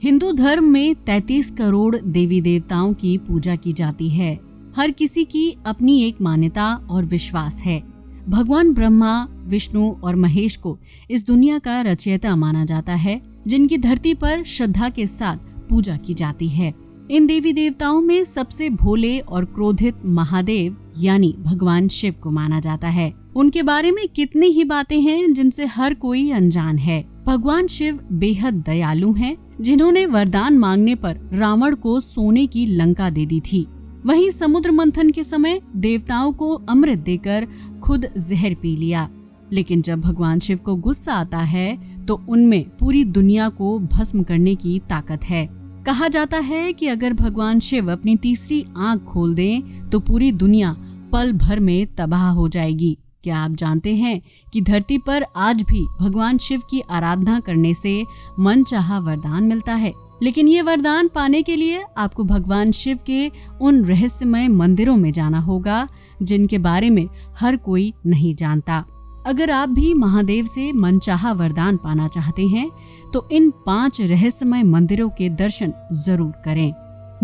हिंदू धर्म में 33 करोड़ देवी देवताओं की पूजा की जाती है। हर किसी की अपनी एक मान्यता और विश्वास है। भगवान ब्रह्मा, विष्णु और महेश को इस दुनिया का रचयिता माना जाता है, जिनकी धरती पर श्रद्धा के साथ पूजा की जाती है। इन देवी देवताओं में सबसे भोले और क्रोधित महादेव यानी भगवान शिव को माना जाता है। उनके बारे में कितनी ही बातें हैं जिनसे हर कोई अनजान है। भगवान शिव बेहद दयालु हैं, जिन्होंने वरदान मांगने पर रावण को सोने की लंका दे दी थी। वहीं समुद्र मंथन के समय देवताओं को अमृत देकर खुद जहर पी लिया। लेकिन जब भगवान शिव को गुस्सा आता है तो उनमें पूरी दुनिया को भस्म करने की ताकत है। कहा जाता है कि अगर भगवान शिव अपनी तीसरी आंख खोल दें तो पूरी दुनिया पल भर में तबाह हो जाएगी। क्या आप जानते हैं कि धरती पर आज भी भगवान शिव की आराधना करने से मनचाहा वरदान मिलता है। लेकिन ये वरदान पाने के लिए आपको भगवान शिव के उन रहस्यमय मंदिरों में जाना होगा जिनके बारे में हर कोई नहीं जानता। अगर आप भी महादेव से मनचाहा वरदान पाना चाहते हैं तो इन 5 रहस्यमय मंदिरों के दर्शन जरूर करें।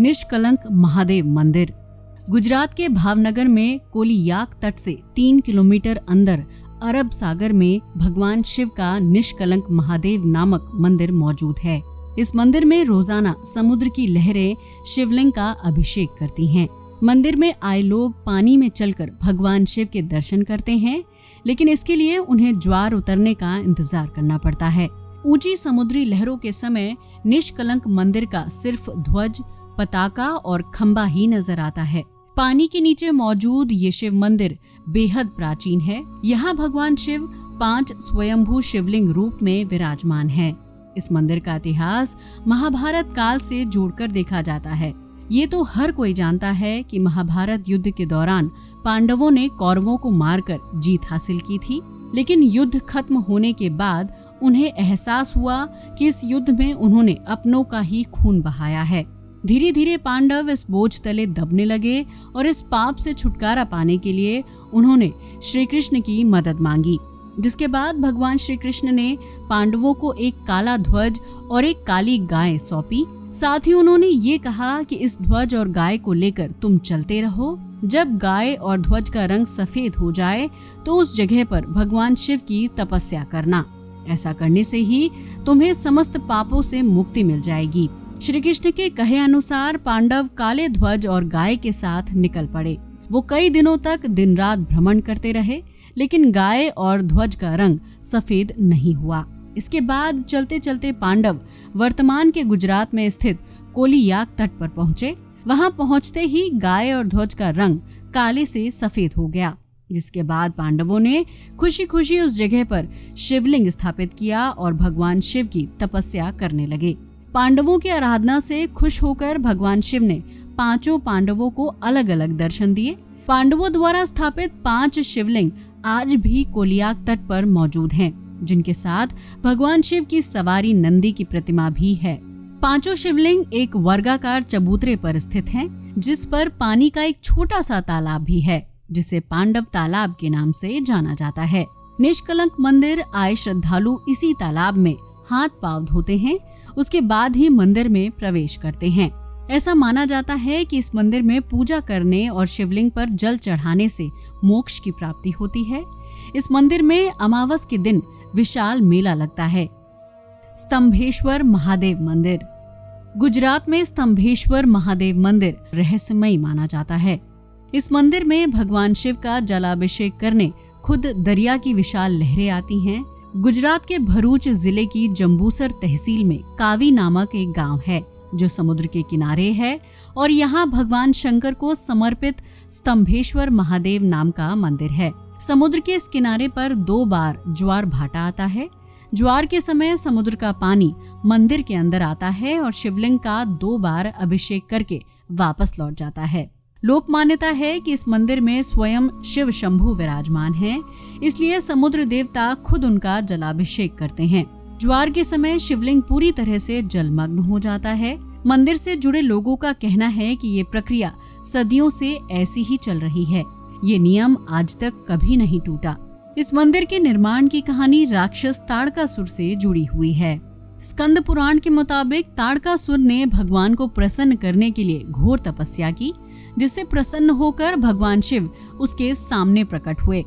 निष्कलंक महादेव मंदिर गुजरात के भावनगर में कोलियाक तट से 3 किलोमीटर अंदर अरब सागर में भगवान शिव का निष्कलंक महादेव नामक मंदिर मौजूद है। इस मंदिर में रोजाना समुद्र की लहरें शिवलिंग का अभिषेक करती हैं। मंदिर में आए लोग पानी में चलकर भगवान शिव के दर्शन करते हैं, लेकिन इसके लिए उन्हें ज्वार उतरने का इंतजार करना पड़ता है। ऊंची समुद्री लहरों के समय निष्कलंक मंदिर का सिर्फ ध्वज, पताका और खंबा ही नजर आता है। पानी के नीचे मौजूद ये शिव मंदिर बेहद प्राचीन है। यहाँ भगवान शिव 5 स्वयंभू शिवलिंग रूप में विराजमान है। इस मंदिर का इतिहास महाभारत काल से जोड़कर देखा जाता है। ये तो हर कोई जानता है कि महाभारत युद्ध के दौरान पांडवों ने कौरवों को मारकर जीत हासिल की थी, लेकिन युद्ध खत्म होने के बाद उन्हें एहसास हुआ कि इस युद्ध में उन्होंने अपनों का ही खून बहाया है। धीरे धीरे पांडव इस बोझ तले दबने लगे और इस पाप से छुटकारा पाने के लिए उन्होंने श्री कृष्ण की मदद मांगी, जिसके बाद भगवान श्री कृष्ण ने पांडवों को एक काला ध्वज और एक काली गाय सौंपी। साथ ही उन्होंने ये कहा कि इस ध्वज और गाय को लेकर तुम चलते रहो। जब गाय और ध्वज का रंग सफेद हो जाए तो उस जगह पर भगवान शिव की तपस्या करना। ऐसा करने से ही तुम्हें समस्त पापों से मुक्ति मिल जाएगी। श्री कृष्ण के कहे अनुसार पांडव काले ध्वज और गाय के साथ निकल पड़े। वो कई दिनों तक दिन रात भ्रमण करते रहे, लेकिन गाय और ध्वज का रंग सफेद नहीं हुआ। इसके बाद चलते चलते पांडव वर्तमान के गुजरात में स्थित कोलियाक तट पर पहुँचे। वहाँ पहुँचते ही गाय और ध्वज का रंग काले से सफेद हो गया, जिसके बाद पांडवों ने खुशी खुशी उस जगह पर शिवलिंग स्थापित किया और भगवान शिव की तपस्या करने लगे। पांडवों की आराधना से खुश होकर भगवान शिव ने 5 पांडवों को अलग अलग दर्शन दिए। पांडवों द्वारा स्थापित 5 शिवलिंग आज भी कोलियाक तट पर मौजूद हैं, जिनके साथ भगवान शिव की सवारी नंदी की प्रतिमा भी है। 5 शिवलिंग एक वर्गाकार चबूतरे पर स्थित हैं, जिस पर पानी का एक छोटा सा तालाब भी है, जिसे पांडव तालाब के नाम से जाना जाता है। निष्कलंक मंदिर आए श्रद्धालु इसी तालाब में हाथ पांव धोते हैं, उसके बाद ही मंदिर में प्रवेश करते हैं। ऐसा माना जाता है कि इस मंदिर में पूजा करने और शिवलिंग पर जल चढ़ाने से मोक्ष की प्राप्ति होती है। इस मंदिर में अमावस के दिन विशाल मेला लगता है। स्तंभेश्वर महादेव मंदिर गुजरात में स्तंभेश्वर महादेव मंदिर रहस्यमय माना जाता है। इस मंदिर में भगवान शिव का जलाभिषेक करने खुद दरिया की विशाल लहरें आती हैं। गुजरात के भरूच जिले की जंबूसर तहसील में कावी नामक एक गांव है, जो समुद्र के किनारे है, और यहाँ भगवान शंकर को समर्पित स्तंभेश्वर महादेव नाम का मंदिर है। समुद्र के इस किनारे पर 2 बार ज्वार भाटा आता है। ज्वार के समय समुद्र का पानी मंदिर के अंदर आता है और शिवलिंग का 2 बार अभिषेक करके वापस लौट जाता है। लोक मान्यता है कि इस मंदिर में स्वयं शिव शंभु विराजमान हैं, इसलिए समुद्र देवता खुद उनका जलाभिषेक करते हैं। ज्वार के समय शिवलिंग पूरी तरह से जलमग्न हो जाता है। मंदिर से जुड़े लोगों का कहना है कि ये प्रक्रिया सदियों से ऐसी ही चल रही है। ये नियम आज तक कभी नहीं टूटा। इस मंदिर के निर्माण की कहानी राक्षस ताड़कासुर से जुड़ी हुई है। स्कंद पुराण के मुताबिक ताड़कासुर ने भगवान को प्रसन्न करने के लिए घोर तपस्या की, जिससे प्रसन्न होकर भगवान शिव उसके सामने प्रकट हुए।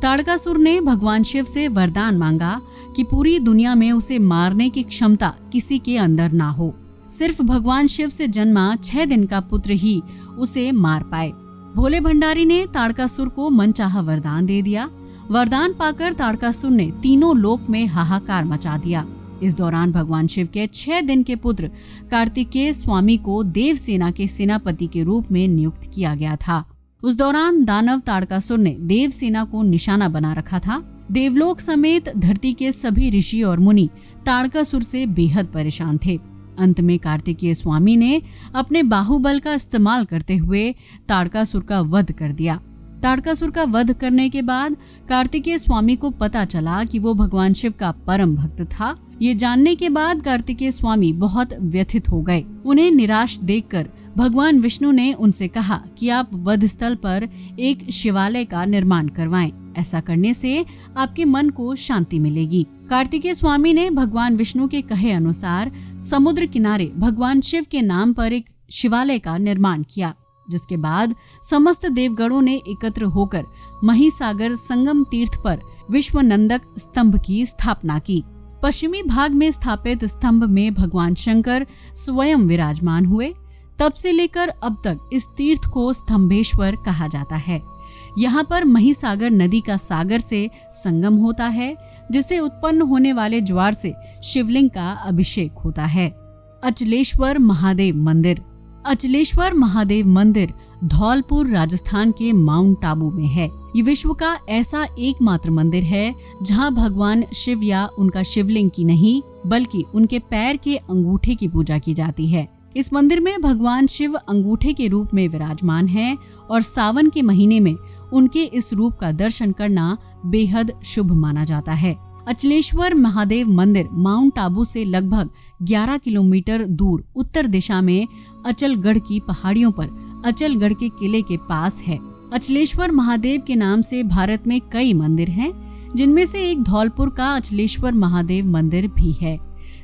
ताड़कासुर ने भगवान शिव से वरदान मांगा कि पूरी दुनिया में उसे मारने की क्षमता किसी के अंदर ना हो, सिर्फ भगवान शिव से जन्मा 6 दिन का पुत्र ही उसे मार पाए। भोले भंडारी ने ताड़कासुर को मनचाहा वरदान दे दिया। वरदान पाकर ताड़कासुर ने तीनों लोक में हाहाकार मचा दिया। इस दौरान भगवान शिव के 6 दिन के पुत्र कार्तिकेय स्वामी को देवसेना के सेनापति के रूप में नियुक्त किया गया था। उस दौरान दानव ताड़कासुर ने देवसेना को निशाना बना रखा था। देवलोक समेत धरती के सभी ऋषि और मुनि ताड़कासुर से बेहद परेशान थे। अंत में कार्तिकेय स्वामी ने अपने बाहुबल का इस्तेमाल करते हुए ताड़कासुर का वध कर दिया। ताड़कासुर का वध करने के बाद कार्तिकेय स्वामी को पता चला कि वो भगवान शिव का परम भक्त था। ये जानने के बाद कार्तिकेय स्वामी बहुत व्यथित हो गए। उन्हें निराश देखकर भगवान विष्णु ने उनसे कहा कि आप वध स्थल पर एक शिवालय का निर्माण करवाएं। ऐसा करने से आपके मन को शांति मिलेगी। कार्तिकेय स्वामी ने भगवान विष्णु के कहे अनुसार समुद्र किनारे भगवान शिव के नाम पर एक शिवालय का निर्माण किया, जिसके बाद समस्त देवगणों ने एकत्र होकर महिसागर संगम तीर्थ पर विश्वनंदक स्तंभ की स्थापना की। पश्चिमी भाग में स्थापित स्तंभ में भगवान शंकर स्वयं विराजमान हुए। तब से लेकर अब तक इस तीर्थ को स्तंभेश्वर कहा जाता है। यहाँ पर महिसागर नदी का सागर से संगम होता है, जिससे उत्पन्न होने वाले ज्वार से शिवलिंग का अभिषेक होता है। अचलेश्वर महादेव मंदिर। अचलेश्वर महादेव मंदिर धौलपुर राजस्थान के माउंट आबू में है। ये विश्व का ऐसा एकमात्र मंदिर है जहां भगवान शिव या उनका शिवलिंग की नहीं बल्कि उनके पैर के अंगूठे की पूजा की जाती है। इस मंदिर में भगवान शिव अंगूठे के रूप में विराजमान हैं और सावन के महीने में उनके इस रूप का दर्शन करना बेहद शुभ माना जाता है। अचलेश्वर महादेव मंदिर माउंट आबू से लगभग 11 किलोमीटर दूर उत्तर दिशा में अचलगढ़ की पहाड़ियों पर अचलगढ़ के किले के पास है। अचलेश्वर महादेव के नाम से भारत में कई मंदिर हैं, जिनमें से एक धौलपुर का अचलेश्वर महादेव मंदिर भी है।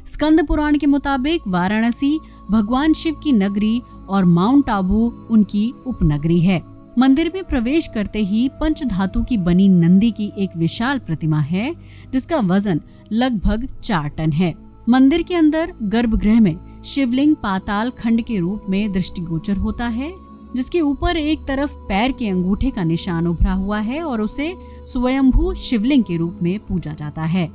स्कंद पुराण के मुताबिक वाराणसी भगवान शिव की नगरी और माउंट आबू उनकी उपनगरी है। मंदिर में प्रवेश करते ही पंचधातु की बनी नंदी की एक विशाल प्रतिमा है, जिसका वजन लगभग 4 टन है। मंदिर के अंदर गर्भगृह में शिवलिंग पाताल खंड के रूप में दृष्टिगोचर होता है, जिसके ऊपर एक तरफ पैर के अंगूठे का निशान उभरा हुआ है और उसे स्वयंभू शिवलिंग के रूप में पूजा जाता है।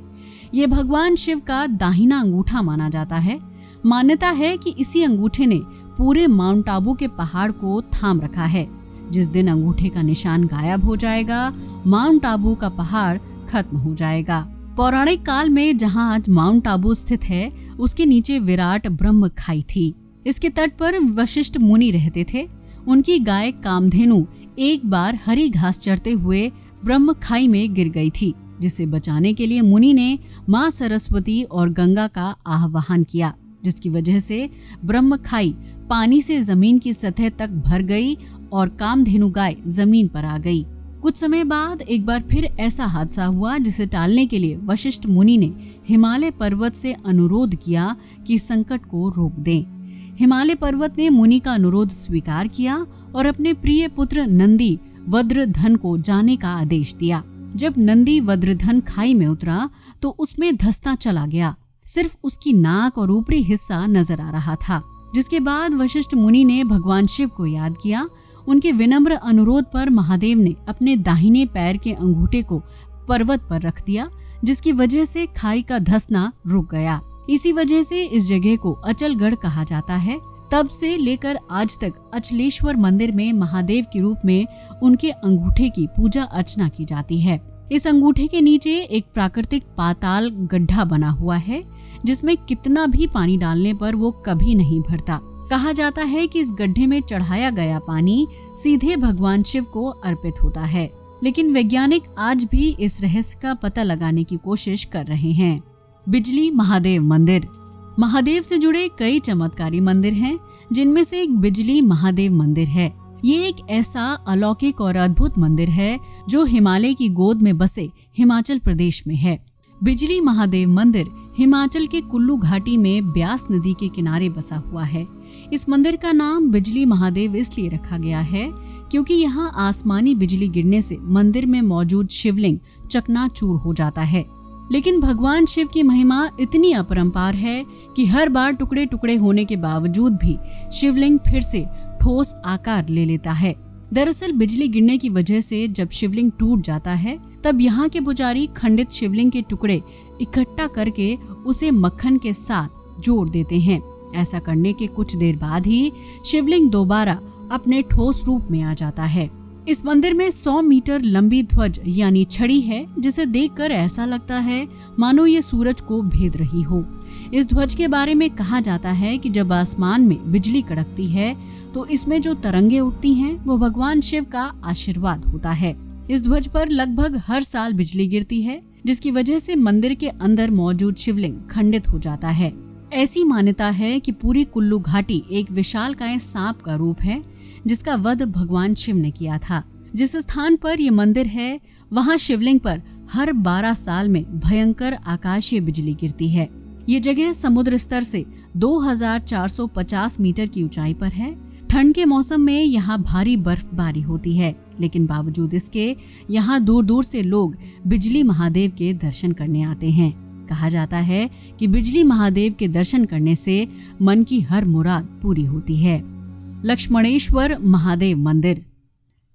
ये भगवान शिव का दाहिना अंगूठा माना जाता है। मान्यता है कि इसी अंगूठे ने पूरे माउंट आबू के पहाड़ को थाम रखा है। जिस दिन अंगूठे का निशान गायब हो जाएगा, माउंट आबू का पहाड़ खत्म हो जाएगा। पौराणिक काल में जहां आज माउंट आबू स्थित है, उसके नीचे विराट ब्रह्म खाई थी। इसके तट पर वशिष्ठ मुनि रहते थे। उनकी गाय कामधेनु एक बार हरी घास चरते हुए ब्रह्म खाई में गिर गई थी, जिसे बचाने के लिए मुनि ने मां सरस्वती और गंगा का आह्वान किया, जिसकी वजह से ब्रह्म खाई पानी से जमीन की सतह तक भर गई और कामधेनु गाय जमीन पर आ गई। कुछ समय बाद एक बार फिर ऐसा हादसा हुआ, जिसे टालने के लिए वशिष्ठ मुनि ने हिमालय पर्वत से अनुरोध किया कि संकट को रोक दें। हिमालय पर्वत ने मुनि का अनुरोध स्वीकार किया और अपने प्रिय पुत्र नंदी वज्रधन को जाने का आदेश दिया। जब नंदी वज्रधन खाई में उतरा तो उसमें धंसता चला गया। सिर्फ उसकी नाक और ऊपरी हिस्सा नजर आ रहा था। जिसके बाद वशिष्ठ मुनि ने भगवान शिव को याद किया। उनके विनम्र अनुरोध पर महादेव ने अपने दाहिने पैर के अंगूठे को पर्वत पर रख दिया, जिसकी वजह से खाई का धंसना रुक गया। इसी वजह से इस जगह को अचलगढ़ कहा जाता है। तब से लेकर आज तक अचलेश्वर मंदिर में महादेव के रूप में उनके अंगूठे की पूजा अर्चना की जाती है। इस अंगूठे के नीचे एक प्राकृतिक पाताल गड्ढा बना हुआ है, जिसमें कितना भी पानी डालने पर वो कभी नहीं भरता। कहा जाता है कि इस गड्ढे में चढ़ाया गया पानी सीधे भगवान शिव को अर्पित होता है, लेकिन वैज्ञानिक आज भी इस रहस्य का पता लगाने की कोशिश कर रहे हैं। बिजली महादेव मंदिर। महादेव से जुड़े कई चमत्कारी मंदिर हैं, जिनमें से एक बिजली महादेव मंदिर है। ये एक ऐसा अलौकिक और अद्भुत मंदिर है जो हिमालय की गोद में बसे हिमाचल प्रदेश में है। बिजली महादेव मंदिर हिमाचल के कुल्लू घाटी में ब्यास नदी के किनारे बसा हुआ है। इस मंदिर का नाम बिजली महादेव इसलिए रखा गया है क्योंकि यहाँ आसमानी बिजली गिरने से मंदिर में मौजूद शिवलिंग चकनाचूर हो जाता है। लेकिन भगवान शिव की महिमा इतनी अपरंपार है कि हर बार टुकड़े टुकड़े होने के बावजूद भी शिवलिंग फिर से ठोस आकार ले लेता है। दरअसल बिजली गिरने की वजह से जब शिवलिंग टूट जाता है तब यहाँ के पुजारी खंडित शिवलिंग के टुकड़े इकट्ठा करके उसे मक्खन के साथ जोड़ देते हैं। ऐसा करने के कुछ देर बाद ही शिवलिंग दोबारा अपने ठोस रूप में आ जाता है। इस मंदिर में 100 मीटर लंबी ध्वज यानी छड़ी है, जिसे देखकर ऐसा लगता है मानो ये सूरज को भेद रही हो। इस ध्वज के बारे में कहा जाता है कि जब आसमान में बिजली कड़कती है तो इसमें जो तरंगे उठती हैं वो भगवान शिव का आशीर्वाद होता है। इस ध्वज पर लगभग हर साल बिजली गिरती है, जिसकी वजह से मंदिर के अंदर मौजूद शिवलिंग खंडित हो जाता है। ऐसी मान्यता है कि पूरी कुल्लू घाटी एक विशालकाय सांप का रूप है, जिसका वध भगवान शिव ने किया था। जिस स्थान पर ये मंदिर है वहाँ शिवलिंग पर हर 12 साल में भयंकर आकाशीय बिजली गिरती है। ये जगह समुद्र स्तर से 2450 मीटर की ऊंचाई पर है। ठंड के मौसम में यहाँ भारी बर्फबारी होती है, लेकिन बावजूद इसके यहाँ दूर दूर से लोग बिजली महादेव के दर्शन करने आते हैं। कहा जाता है कि बिजली महादेव के दर्शन करने से मन की हर मुराद पूरी होती है। लक्ष्मणेश्वर महादेव मंदिर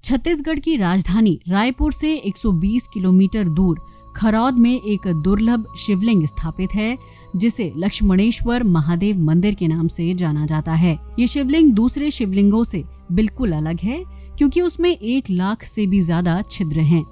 छत्तीसगढ़ की राजधानी रायपुर से 120 किलोमीटर दूर खरौद में एक दुर्लभ शिवलिंग स्थापित है, जिसे लक्ष्मणेश्वर महादेव मंदिर के नाम से जाना जाता है। ये शिवलिंग दूसरे शिवलिंगों से बिल्कुल अलग है क्योंकि उसमें 1 लाख से भी ज्यादा छिद्र हैं।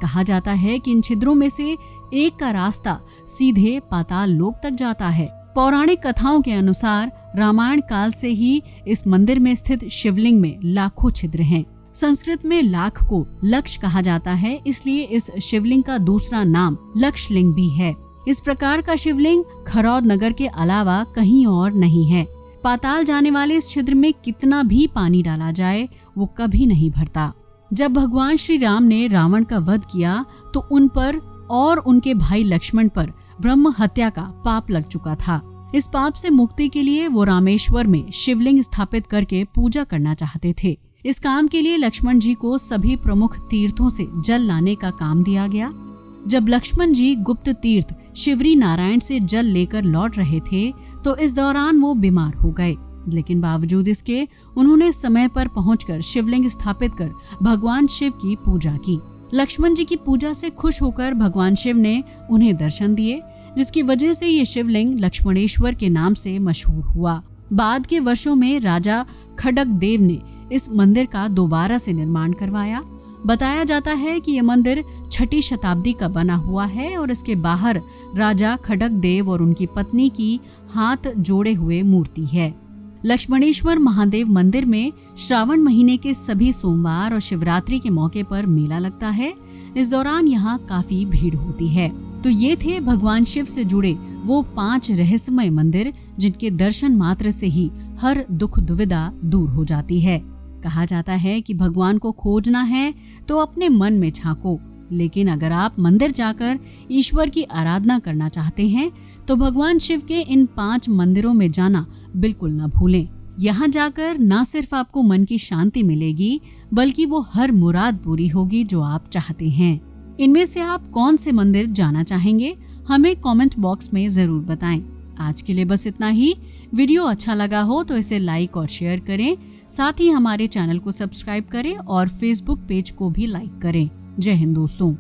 कहा जाता है कि इन छिद्रों में से एक का रास्ता सीधे पाताल लोक तक जाता है। पौराणिक कथाओं के अनुसार रामायण काल से ही इस मंदिर में स्थित शिवलिंग में लाखों छिद्र हैं। संस्कृत में लाख को लक्ष कहा जाता है, इसलिए इस शिवलिंग का दूसरा नाम लक्षलिंग भी है। इस प्रकार का शिवलिंग खरौद नगर के अलावा कहीं और नहीं है। पाताल जाने वाले इस छिद्र में कितना भी पानी डाला जाए वो कभी नहीं भरता। जब भगवान श्री राम ने रावण का वध किया तो उन पर और उनके भाई लक्ष्मण पर ब्रह्म हत्या का पाप लग चुका था। इस पाप से मुक्ति के लिए वो रामेश्वर में शिवलिंग स्थापित करके पूजा करना चाहते थे। इस काम के लिए लक्ष्मण जी को सभी प्रमुख तीर्थों से जल लाने का काम दिया गया। जब लक्ष्मण जी गुप्त तीर्थ शिवरी नारायण से जल लेकर लौट रहे थे तो इस दौरान वो बीमार हो गए, लेकिन बावजूद इसके उन्होंने समय पर पहुंचकर शिवलिंग स्थापित कर भगवान शिव की पूजा की। लक्ष्मण जी की पूजा से खुश होकर भगवान शिव ने उन्हें दर्शन दिए, जिसकी वजह से ये शिवलिंग लक्ष्मणेश्वर के नाम से मशहूर हुआ। बाद के वर्षों में राजा खडक देव ने इस मंदिर का दोबारा से निर्माण करवाया। बताया जाता है कि यह मंदिर 6ठी शताब्दी का बना हुआ है और इसके बाहर राजा खडक देव और उनकी पत्नी की हाथ जोड़े हुए मूर्ति है। लक्ष्मणेश्वर महादेव मंदिर में श्रावण महीने के सभी सोमवार और शिवरात्रि के मौके पर मेला लगता है। इस दौरान यहाँ काफी भीड़ होती है। तो ये थे भगवान शिव से जुड़े वो 5 रहस्यमय मंदिर, जिनके दर्शन मात्र से ही हर दुख दुविधा दूर हो जाती है। कहा जाता है कि भगवान को खोजना है तो अपने मन में झांको, लेकिन अगर आप मंदिर जाकर ईश्वर की आराधना करना चाहते हैं तो भगवान शिव के इन 5 मंदिरों में जाना बिल्कुल न भूलें। यहाँ जाकर न सिर्फ आपको मन की शांति मिलेगी, बल्कि वो हर मुराद पूरी होगी जो आप चाहते हैं। इनमें से आप कौन से मंदिर जाना चाहेंगे, हमें कमेंट बॉक्स में जरूर बताएं। आज के लिए बस इतना ही। वीडियो अच्छा लगा हो तो इसे लाइक और शेयर करें। साथ ही हमारे चैनल को सब्सक्राइब करें और फेसबुक पेज को भी लाइक करें। जय हिंद दोस्तों।